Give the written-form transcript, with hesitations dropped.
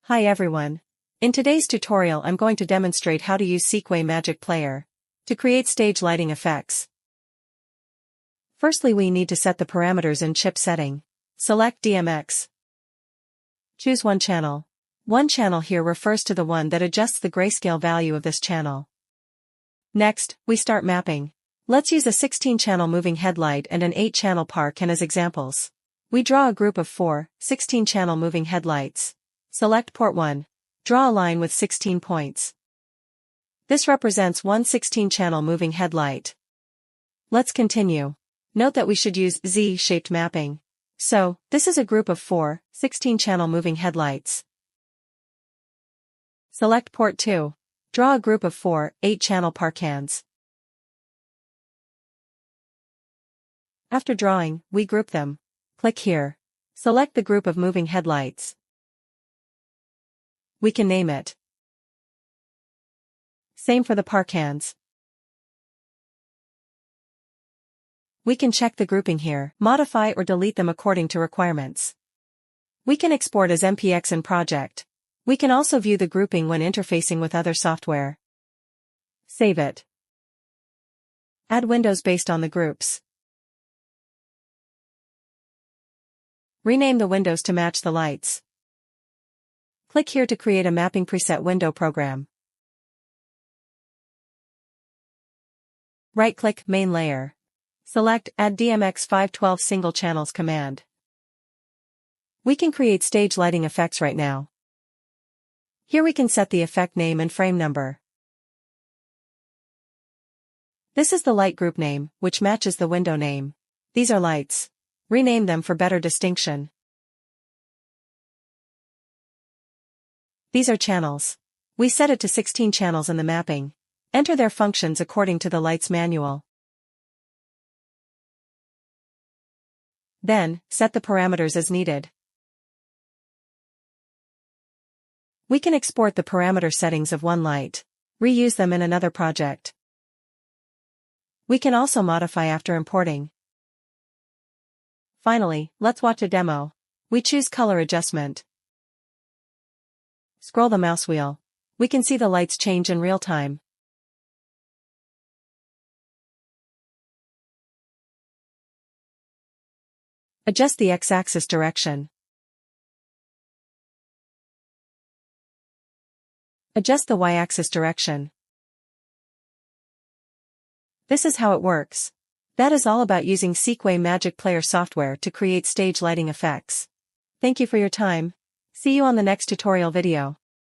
Hi everyone. In today's tutorial I'm going to demonstrate how to use Seekway Magic Player to create stage lighting effects. Firstly, we need to set the parameters in chip setting. Select DMX. Choose one channel. One channel here refers to the one that adjusts the grayscale value of this channel. Next, we start mapping. Let's use a 16-channel moving headlight and an 8-channel park as examples. We draw a group of 4 16-channel moving headlights. Select port 1. Draw a line with 16 points. This represents one 16-channel moving headlight. Let's continue. Note that we should use Z-shaped mapping. So, this is a group of 4 16-channel moving headlights. Select port 2. Draw a group of 4 8-channel park hands. After drawing, we group them. Click here. Select the group of moving headlights. We can name it. Same for the park hands. We can check the grouping here, modify or delete them according to requirements. We can export as MPX in project. We can also view the grouping when interfacing with other software. Save it. Add windows based on the groups. Rename the windows to match the lights. Click here to create a mapping preset window program. Right-click Main Layer. Select Add DMX 512 Single Channels command. We can create stage lighting effects right now. Here we can set the effect name and frame number. This is the light group name, which matches the window name. These are lights. Rename them for better distinction. These are channels. We set it to 16 channels in the mapping. Enter their functions according to the lights manual. Then, set the parameters as needed. We can export the parameter settings of one light. Reuse them in another project. We can also modify after importing. Finally, let's watch a demo. We choose color adjustment. Scroll the mouse wheel. We can see the lights change in real time. Adjust the x-axis direction. Adjust the y-axis direction. This is how it works. That is all about using Seekway Magic Player software to create stage lighting effects. Thank you for your time. See you on the next tutorial video.